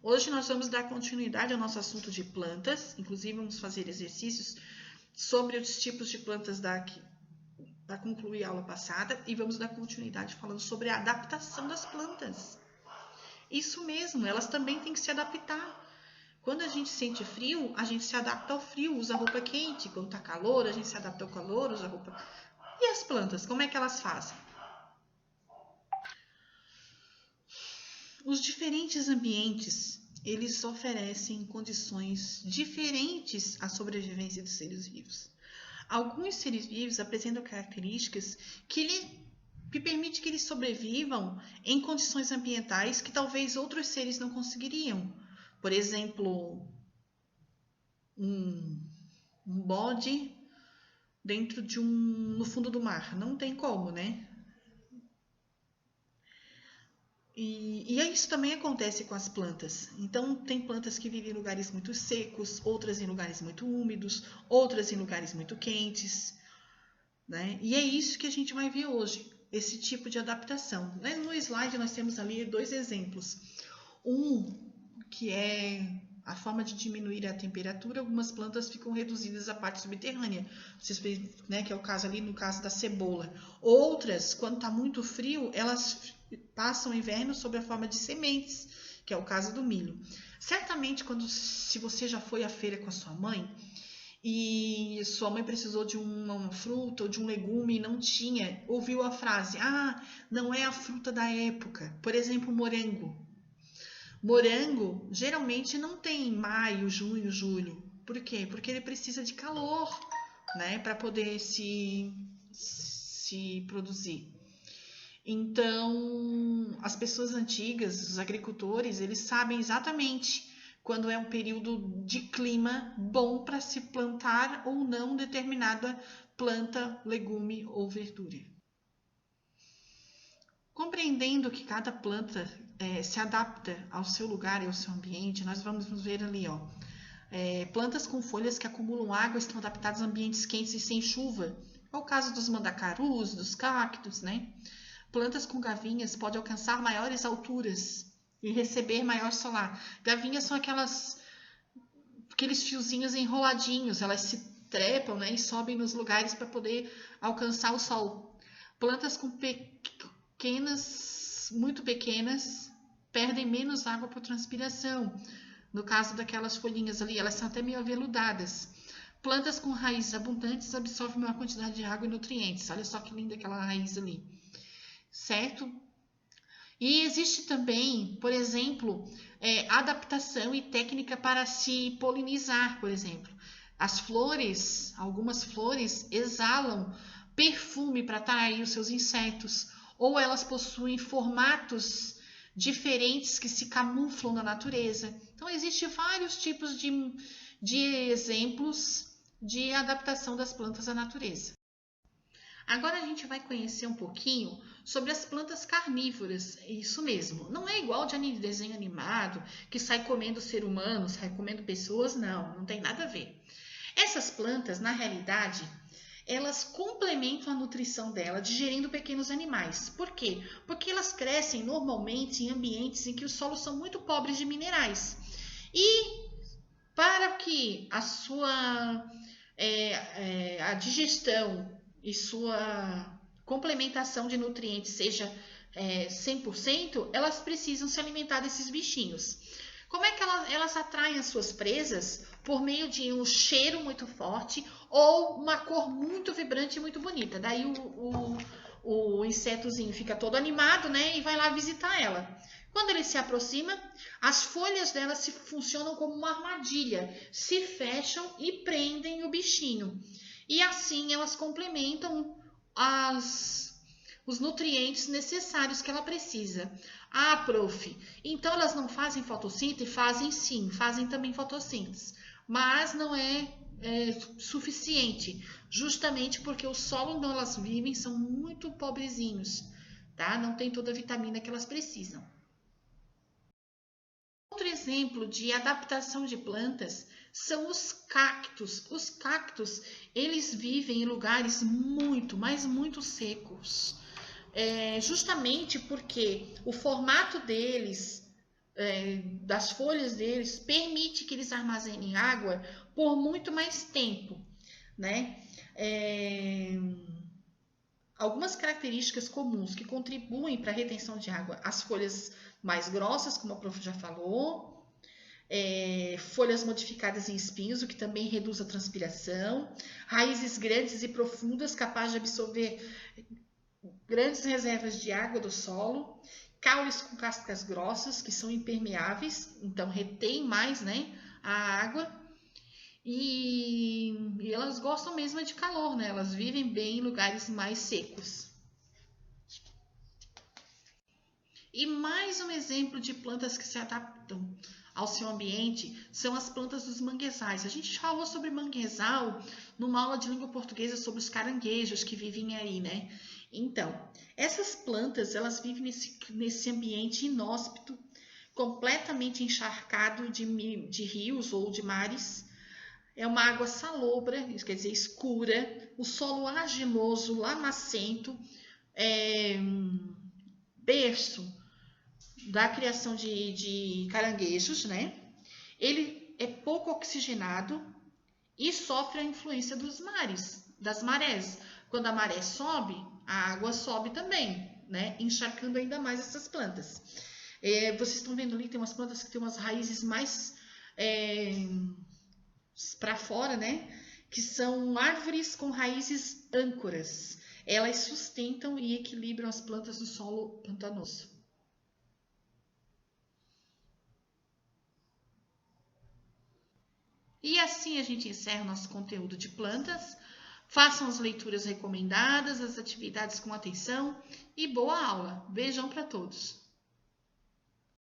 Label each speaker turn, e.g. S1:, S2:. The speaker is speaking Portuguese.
S1: Hoje nós vamos dar continuidade ao nosso assunto de plantas, inclusive vamos fazer exercícios sobre os tipos de plantas para concluir a aula passada e vamos dar continuidade falando sobre a adaptação das plantas. Isso mesmo, elas também têm que se adaptar. Quando a gente sente frio, a gente se adapta ao frio, usa roupa quente. Quando tá calor, a gente se adapta ao calor, usa roupa... E as plantas, como é que elas fazem? Os diferentes ambientes, eles oferecem condições diferentes à sobrevivência dos seres vivos. Alguns seres vivos apresentam características que permitem que eles sobrevivam em condições ambientais que talvez outros seres não conseguiriam. Por exemplo, um bode no fundo do mar. Não tem como, né? E isso também acontece com as plantas. Então, tem plantas que vivem em lugares muito secos, outras em lugares muito úmidos, outras em lugares muito quentes, né? E é isso que a gente vai ver hoje, esse tipo de adaptação. No slide nós temos ali 2 exemplos. Um que é a forma de diminuir a temperatura, algumas plantas ficam reduzidas à parte subterrânea, né, que é o caso ali no caso da cebola. Outras, quando está muito frio, elas passam o inverno sob a forma de sementes, que é o caso do milho. Certamente, se você já foi à feira com a sua mãe e sua mãe precisou de uma fruta ou de um legume e não tinha, ouviu a frase, não é a fruta da época. Por exemplo, morango. Morango geralmente não tem em maio, junho, julho. Por quê? Porque ele precisa de calor, né, para poder se produzir. Então, as pessoas antigas, os agricultores, eles sabem exatamente quando é um período de clima bom para se plantar ou não determinada planta, legume ou verdura. Compreendendo que cada planta se adapta ao seu lugar e ao seu ambiente, nós vamos ver ali, plantas com folhas que acumulam água estão adaptadas a ambientes quentes e sem chuva. É o caso dos mandacarus, dos cactos, né? Plantas com gavinhas podem alcançar maiores alturas e receber maior solar. Gavinhas são aqueles fiozinhos enroladinhos, elas se trepam, né, e sobem nos lugares para poder alcançar o sol. Plantas com muito pequenas, perdem menos água por transpiração. No caso daquelas folhinhas ali, elas são até meio aveludadas. Plantas com raízes abundantes absorvem maior quantidade de água e nutrientes. Olha só que linda aquela raiz ali. Certo? E existe também, por exemplo, adaptação e técnica para se polinizar, por exemplo. Algumas flores exalam perfume para atrair os seus insetos, ou elas possuem formatos diferentes que se camuflam na natureza. Então, existem vários tipos de exemplos de adaptação das plantas à natureza. Agora a gente vai conhecer um pouquinho sobre as plantas carnívoras. Isso mesmo, não é igual de desenho animado que sai comendo ser humano, sai comendo pessoas, não tem nada a ver. Essas plantas, na realidade, elas complementam a nutrição dela digerindo pequenos animais. Por quê? Porque elas crescem normalmente em ambientes em que os solos são muito pobres de minerais. E para que a digestão e sua complementação de nutrientes seja 100%, elas precisam se alimentar desses bichinhos. Como é que elas atraem as suas presas? Por meio de um cheiro muito forte ou uma cor muito vibrante e muito bonita. Daí o insetozinho fica todo animado, né? E vai lá visitar ela. Quando ele se aproxima, as folhas dela funcionam como uma armadilha, se fecham e prendem o bichinho. E assim elas complementam os nutrientes necessários que ela precisa. Prof, então elas não fazem fotossíntese? Fazem sim, fazem também fotossíntese, mas não é suficiente, justamente porque o solo onde elas vivem são muito pobrezinhos, tá? Não tem toda a vitamina que elas precisam. Outro exemplo de adaptação de plantas são os cactos. Os cactos, eles vivem em lugares muito, mas muito secos. Justamente porque o formato deles das folhas deles permite que eles armazenem água por muito mais tempo, né? Algumas características comuns que contribuem para a retenção de água: as folhas mais grossas, como a prof já falou, folhas modificadas em espinhos, o que também reduz a transpiração, raízes grandes e profundas, capazes de absorver grandes reservas de água do solo, caules com cascas grossas, que são impermeáveis, então retém mais, né, a água. E elas gostam mesmo de calor, né? Elas vivem bem em lugares mais secos. E mais um exemplo de plantas que se adaptam ao seu ambiente são as plantas dos manguezais. A gente falou sobre manguezal numa aula de língua portuguesa sobre os caranguejos que vivem aí, né? Então, essas plantas, elas vivem nesse ambiente inóspito, completamente encharcado de rios ou de mares. É uma água salobra, isso quer dizer escura, o solo argiloso, lamacento, berço da criação de caranguejos, né? Ele é pouco oxigenado e sofre a influência dos mares, das marés. Quando a maré sobe, a água sobe também, né? Encharcando ainda mais essas plantas. Vocês estão vendo ali, tem umas plantas que têm umas raízes mais para fora, né? Que são árvores com raízes âncoras. Elas sustentam e equilibram as plantas do solo pantanoso. E assim a gente encerra o nosso conteúdo de plantas. Façam as leituras recomendadas, as atividades com atenção e boa aula. Beijão para todos!